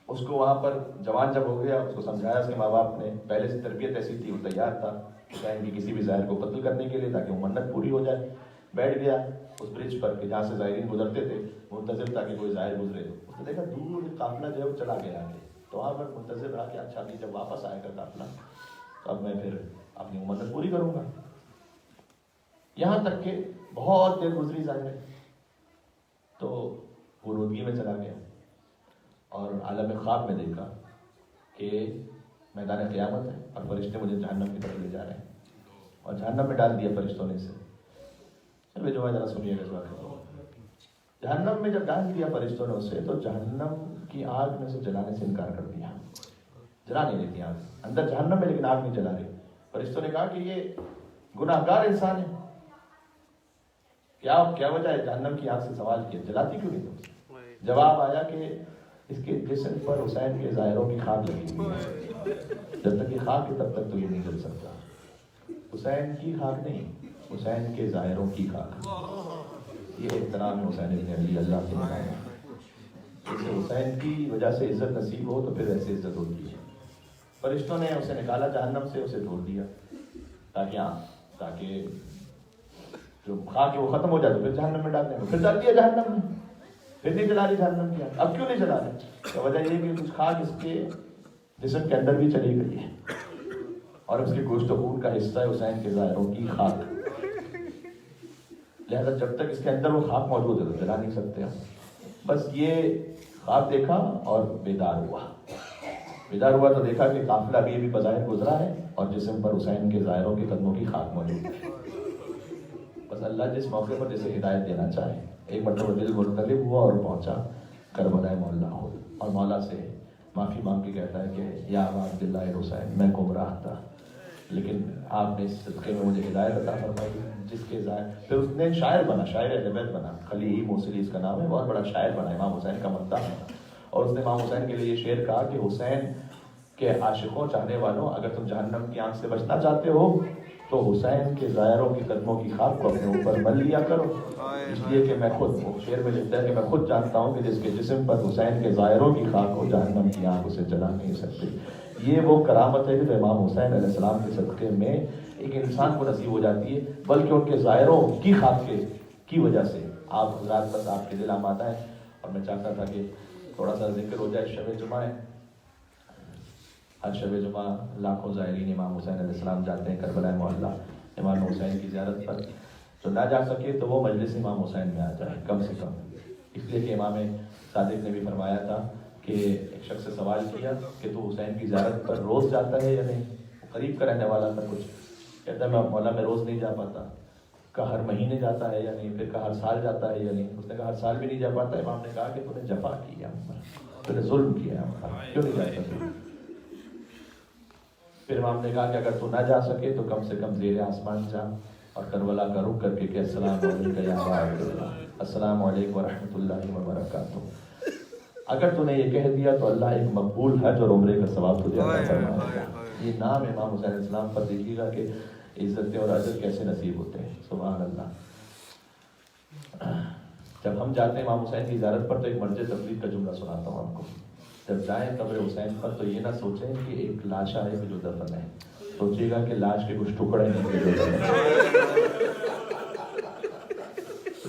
اس کو وہاں پر جوان جب ہو گیا, اس کو سمجھایا اس کے ماں باپ نے. پہلے سے تربیت ایسی تھی, وہ تیار تھا حسین کی کسی بھی ظاہر کو قتل کرنے کے لیے تاکہ وہ منت پوری ہو جائے. بیٹھ گیا اس برج پر کہ جہاں سے زائرین گزرتے تھے, منتظر تھا کہ کوئی ظاہر گزرے. اس نے دیکھا دور قافلہ جو ہے وہ چلا گیا آگے. تو وہاں پر منتظر رہا کہ اچھا نہیں, جب واپس آئے گا قافلہ تو اب میں پھر اپنی منت پوری کروں گا. یہاں تک کہ بہت دیر گزری ظاہر, تو وہ رودگی میں چلا گیا اور عالم خواب میں دیکھا کہ میدان قیامت ہے اور فرشتے مجھے جہنم کی طرف لے جا رہے ہیں, اور جہنم میں ڈال دیا فرشتوں نے اسے. چلے جو ہے ذرا سنیے گا اس بات کو. جہنم میں جب ڈال دیا فرشتوں نے اسے, تو جہنم کی آگ میں سے جلانے سے انکار کر دیا. جلا نہیں رہی تھی آگ اندر جہنم میں, لیکن آگ نہیں جلا رہی. فرشتوں نے کہا کہ یہ گناہ گار انسان ہے, کیا وجہ ہے؟ جہنم کی آگ سے سوال کیا, جلاتی کیوں نہیں تم؟ جواب آیا کہ اس کے جسم پر حسین کے ظاہروں کی خاک لگی ہوئی ہے, جب تک یہ خاک ہے تب تک تو یہ نہیں جل سکتا. حسین کی خاک نہیں, حسین کے ظاہروں کی خاک. یہ احترام حسین ابن علی اللہ کے نام. اسے حسین کی وجہ سے عزت نصیب ہو تو پھر ایسے عزت ہوتی ہے. فرشتوں نے اسے نکالا جہنم سے, اسے ڈھونڈ دیا تاکہ جو خاک ہے وہ ختم ہو جائے تو پھر جہنم میں ڈال دیں. پھر ڈال دیا جہنم میں, پھر نہیں جلا رہی جہنم کی. اب کیوں نہیں جلا رہے؟ تو وجہ یہ کہ کچھ خاک اس کے جسم کے اندر بھی چلی گئی ہے, اور اس کے گوشت و خون کا حصہ ہے حسین کے ظاہروں کی خاک. لہذا جب تک اس کے اندر وہ خاک موجود ہے تو جلا نہیں سکتے ہم. بس یہ خواب دیکھا اور بیدار ہوا تو دیکھا کہ قافلہ ابھی بظاہر گزرا ہے اور جسم پر حسین کے ظاہروں کے قدموں کی خاک موجود ہے. بس اللہ جس موقع پر جسے ہدایت دینا چاہے, ایک مرتبہ دل منقلب ہوا اور پہنچا کربلا مولا خود, اور مولا سے معافی مانگ کے کہتا ہے کہ یا ابا عبداللہ حسین میں گمراہ تھا، لیکن آپ نے اس صدقے میں مجھے ہدایت عطا فرمائی جس کے پھر اس نے شاعر بنا، شاعر اہل بیت بنا، خلیل موصلی اس کا نام ہے، بہت بڑا شاعر بنا، امام حسین کا مداح بنا، اور اس نے امام حسین کے لیے یہ شعر کہا کہ حسین کے عاشقوں، چاہنے والوں، اگر تم جہنم کی آنکھ سے بچنا چاہتے ہو تو حسین کے زائروں کی قدموں کی خاک کو اپنے اوپر مل لیا کرو، اس لیے کہ میں خود، وہ شعر میں لکھتا ہے کہ میں خود جانتا ہوں کہ جس کے جسم پر حسین کے زائروں کی خاک ہو جہنم کی آنکھ اسے جلا نہیں سکتی۔ یہ وہ کرامت ہے کہ امام حسین علیہ السلام کے صدقے میں ایک انسان کو نصیب ہو جاتی ہے، بلکہ ان کے زائروں کی خاک کی وجہ سے۔ آپ حضرات بس آپ کے دل آمادہ ہے، اور میں چاہتا تھا کہ تھوڑا سا ذکر ہو جائے، شب جمعہ ہے، ہر شب جمعہ لاکھوں زائرین امام حسین علیہ السلام جاتے ہیں کربلا معلیٰ امام حسین کی زیارت پر، تو نہ جا سکے تو وہ مجلس امام حسین میں آ جائے کم سے کم، اس لیے کہ امام صادق نے بھی فرمایا تھا کہ ایک شخص سے سوال کیا کہ تو حسین کی زیارت پر روز جاتا ہے یا نہیں؟ وہ قریب کا رہنے والا تھا، کچھ کہتا ہے مولا میں روز نہیں جا پاتا، کہا ہر مہینے جاتا ہے یا نہیں، پھر کہا ہر سال جاتا ہے یا نہیں، اس نے کہا ہر سال بھی نہیں جا پاتا۔ امام نے کہا کہ تو نے جفا کی ہے، تو نے ظلم کیا ہے، کیوں نہیں جاتا؟ پھر امام نے کہا کہ اگر تو نہ جا سکے تو کم سے کم زیر آسمان جا اور کربلا کا رخ کر کے کہ السلام علیکم یا ابا عبداللہ، السلام علیکم ورحمۃ اللہ وبرکاتہ۔ اگر تو نے یہ کہہ دیا تو اللہ ایک مقبول حج اور عمرے کا ثواب تجھے عطا فرمائے گا۔ یہ نام امام حسین علیہ السلام پر دیکھیے گا کہ عزتیں اور اجر کیسے نصیب ہوتے ہیں، سبحان اللہ۔ جب ہم جاتے ہیں امام حسین کی زیارت پر تو ایک مرجع تفریح کا جملہ سناتا ہوں آپ کو۔ جب جائیں قبر حسین پر تو یہ نہ سوچیں کہ ایک لاشا ہے کہ جو دفن ہے، سوچیے گا کہ لاش کے کچھ ٹکڑے ہیں کہ جو دفن ہے۔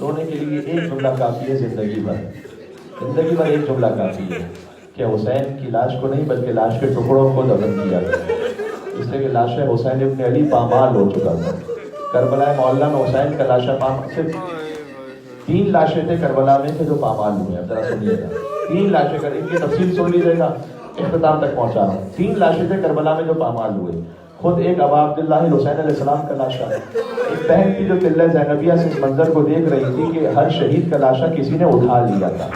رونے کے لیے ایک جملہ کافی ہے، زندگی بھر ایک جملہ کافی ہے کہ حسین کی لاش کو نہیں بلکہ لاش کے ٹکڑوں کو دفن کیا گیا، اس لیے کہ لاش حسین ابن علی پامال ہو چکا تھا۔ کربلا معلیٰ میں حسین کا لاشا صرف 3 لاشیں تھے کربلا میں جو پامال ہوئے ہیں، ذرا سنیے گا، 3 لاشیں، کر ان کی تفصیل سن لیجیے گا، اختتام تک پہنچا رہا ہوں۔ 3 لاشیں تھے کربلا میں جو پامال ہوئے، خود ایک ابا عبداللہ حسین علیہ السلام کا لاشا، ایک بہن تھی جو قلعہ زینبیہ سے اس منظر کو دیکھ رہی تھی کہ ہر شہید کا لاشا کسی نے اٹھا لیا تھا،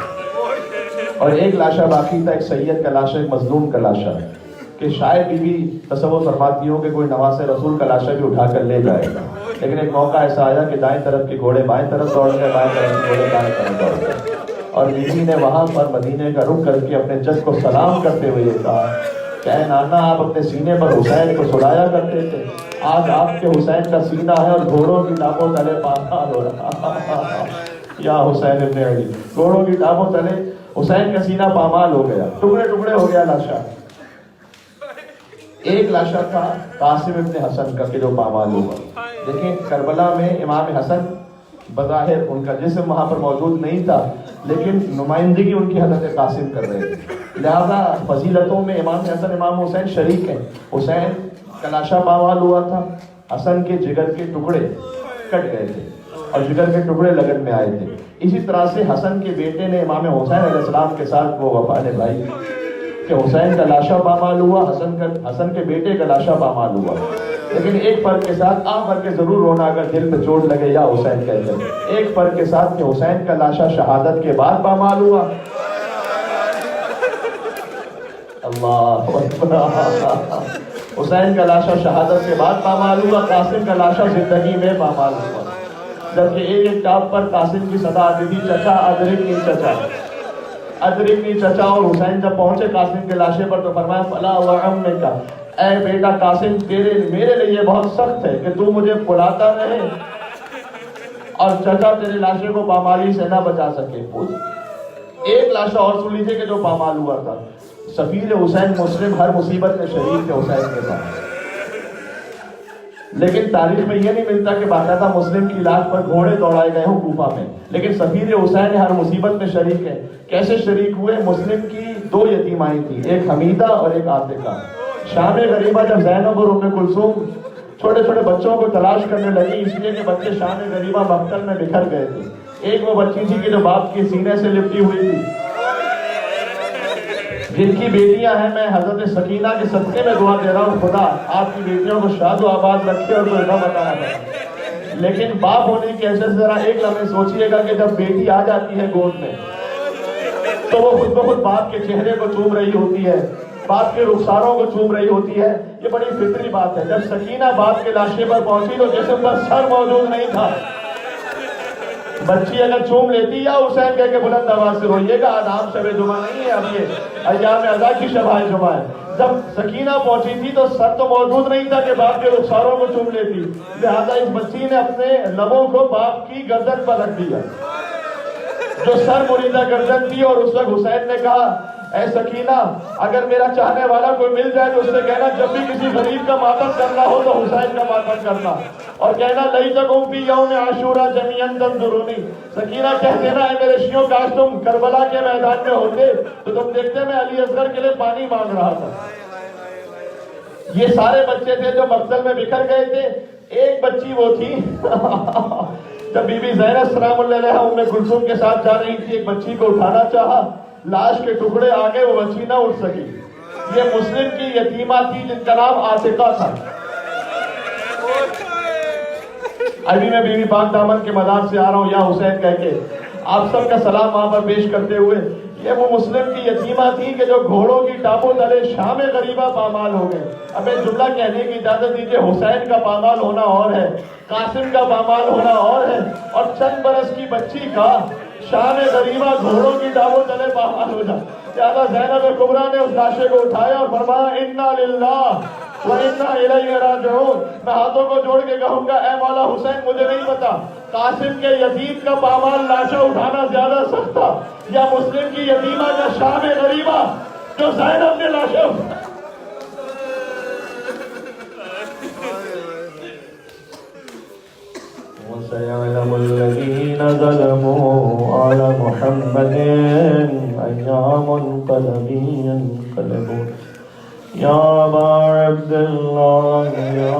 اور ایک لاشا باقی تھا، ایک سید کا لاشا، ایک مظلوم کا لاشا، کہ شاید بی بی تصور فرماتی ہو کہ کوئی نواز رسول کا لاشا بھی اٹھا کر لے جائے گا، لیکن ایک موقع ایسا آیا کہ دائیں طرف کے گھوڑے بائیں طرف دوڑ گئے، بائیں طرف کے گھوڑے دائیں طرف دوڑ گئے، اور بیوی نے وہاں پر مدینے کا رخ کر کے اپنے جد کو سلام کرتے ہوئے یہ کہا کہ اے نانا، آپ اپنے سینے پر حسین کو سلایا کرتے تھے، آج آپ کے حسین کا سینہ ہے اور گھوڑوں کی ٹانگوں تلے پامال ہو رہا۔ یا حسین ابن علی، گھوڑوں کی ٹانگوں تلے حسین کا سینہ پامال ہو گیا، ٹکڑے ٹکڑے ہو گیا لاشا۔ ایک لاشا تھا قاسم ابن حسن کا کہ جو پامال ہوا۔ دیکھیں کربلا میں امام حسن بظاہر ان کا جسم وہاں پر موجود نہیں تھا، لیکن نمائندگی ان کی حضرت قاسم کر رہے تھے، لہذا فضیلتوں میں امام حسن امام حسین شریک ہیں۔ حسین کا لاشا پامال ہوا تھا، حسن کے جگر کے ٹکڑے کٹ گئے تھے اور جگر کے ٹکڑے لگن میں آئے تھے۔ اسی طرح سے حسن کے بیٹے نے امام حسین علیہ السلام کے ساتھ وہ وفا نبھائی کہ حسین کا لاشا پامال ہوا، حسن کے بیٹے کا لاشا پامال ہوا، لیکن ایک فرق کے ساتھ، بھر کے ضرور رونا اگر دل پہ چوٹ لگے یا حسین کہتے ہیں، ایک فرق کے ساتھ کہ حسین کا لاشا شہادت کے بعد پامال ہوا۔ اللہ اکبر، حسین کا لاشا شہادت کے بعد پامال ہوا، قاسم کا لاشا زندگی میں پامال ہوا، جبکہ ایک ٹاپ پر قاسم کی صدا آتی تھی، چچا ادرکنی چچا، ادرکنی چچا، اور حسین جب پہنچے قاسم کے لاشے پر تو فرمایا فلا وعمک، اے بیٹا قاسم، میرے لیے بہت سخت ہے کہ تو مجھے بلاتا رہے اور چچا تیرے لاشے کو پامالی سے نہ بچا سکے۔ ایک لاشا اور سن لیجیے کہ جو پامال ہوا تھا، سفیر حسین مسلم ہر مصیبت میں شریک تھے حسین کے ساتھ، لیکن تاریخ میں یہ نہیں ملتا کہ باقاعدہ مسلم کی لاش پر گھوڑے دوڑائے گئے ہوں کوفہ میں، لیکن سفیر حسین ہر مصیبت میں شریک ہے۔ کیسے شریک ہوئے؟ مسلم کی 2 یتیمائیں تھیں، ایک حمیدہ اور ایک عاتقہ۔ شام غریبہ جب زینب اور ام کلثوم چھوٹے چھوٹے بچوں کو تلاش کرنے لگی، اس لیے کہ بچے شام غریبہ مقتل میں بکھر گئے تھے، ایک وہ بچی تھی کہ جو باپ کے سینے سے لپٹی ہوئی تھی، جن کی بیٹیاں ہیں، میں حضرت سکینہ کے صدقے میں دعا دے رہا ہوں خدا آپ کی بیٹیوں کو شاد و آباد رکھے اور کوئی نہ بتانا پڑے، لیکن باپ ہونے کی حیثیت سے ذرا ایک لمحے سوچئے گا کہ جب بیٹی آ جاتی ہے گود میں تو وہ خود بخود باپ کے چہرے کو چوم رہی ہوتی ہے، باپ کے رخساروں کو چوم رہی ہوتی ہے. یہ بڑی فطری بات ہے. جب سکینہ باپ کے لاشے پر پہنچی تو جسم پر سر موجود نہیں تھا. بچی اگر چوم لیتی یا حسین کہہ کے بلند آواز سے روئیے گا، آداب شب جمعہ نہیں ہے، اب یہ ایام اعزا کی شب جمعہ ہے. جب سکینہ پہنچی تھی تو سر تو موجود نہیں تھا کہ باپ کے رخساروں کو چوم لیتی، لہذا اس بچی نے اپنے لبوں کو باپ کی گردن پر رکھ دیا جو سر مریدہ گردن تھی. اور اس وقت حسین نے کہا اے سکینہ، اگر میرا چاہنے والا کوئی مل جائے تو اس سے کہنا جب بھی کسی غریب کا ماتم کرنا ہو تو حسین کا ماتم کرنا، اور کہنا لیتکم فی یوم عاشوراء جمیعا تنظرونی. سکینہ کہہ دینا اے میرے شیعوں، کاش تم کربلا کے میدان میں ہوتے تو تم دیکھتے میں علی اصغر کے لیے پانی مانگ رہا تھا. یہ سارے بچے تھے جو مقتل میں بکھر گئے تھے. ایک بچی وہ تھی جب بی بی زینب سلام اللہ علیہا ام کلثوم کے ساتھ جا رہی تھی، ایک بچی کو اٹھانا چاہا، لاش کے ٹکڑے آگے، وہ بچی نہ اٹھ سکی. یہ مسلم کی یتیمہ تھی جن کا نام عاتقہ تھا. ابھی میں بی بی پاک دامن کے مدار سے آ رہا ہوں یا حسین کہہ کے آپ سب کا سلام وہاں پر پیش کرتے ہوئے. یہ وہ مسلم کی یتیمہ تھی کہ جو گھوڑوں کی ٹاپوں تلے شام غریبہ پامال ہو گئے. اب ایک جملہ کہنے کی اجازت دیجیے، حسین کا پامال ہونا اور ہے، قاسم کا پامال ہونا اور ہے، اور چند برس کی بچی کا شام غریبہ گھوڑوں کی ٹاپوں تلے پامال ہو جائے. لہذا زینب کبریٰ نے اس لاشے کو اٹھایا اور فرمایا انا للہ وَإِنَّا إِلَيْهِ رَاجِعُونَ. میں ہاتھوں کو جوڑ کے کہوں گا اے مولا حسین، مجھے نہیں پتا قاسم کے یتیم کا پامال لاشا اٹھانا زیادہ سخت تھا یا مسلم کی یتیمہ کا شام غریبہ جو زینب نے لاشا اٹھایا. وَسَيَعْلَمُ الَّذِينَ ظَلَمُوا عَلَى مُحَمَّدٍ أَيَّ مُنْقَلَبٍ يَنْقَلِبُونَ. یا ابا عبداللہ یا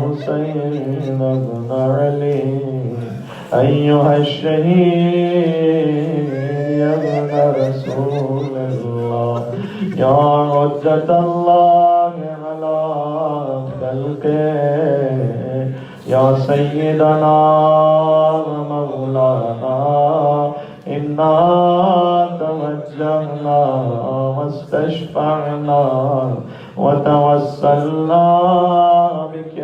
حسین ابن علی ایہا الشہید ابن رسول اللہ یا حجت اللہ علی خلقہ یا سیدنا مولانا انا توجہنا واستشفعنا وتوسلنا بك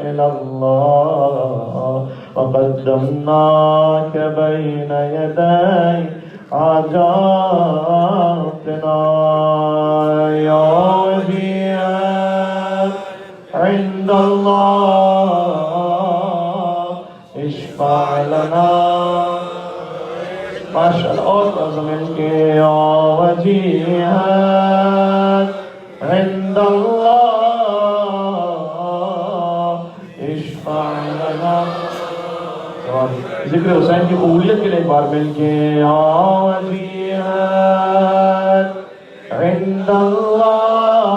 إلى الله وقدمناك بين يدي حاجاتنا يا وجيها عند الله اشفع لنا. ماشاء اللہ اور عظمت کے یا وجیہت عند اللہ اشفع لنا. ذکر حسین کی قبولیت کے لیے ایک بار مل کے یا وجیہت عند اللہ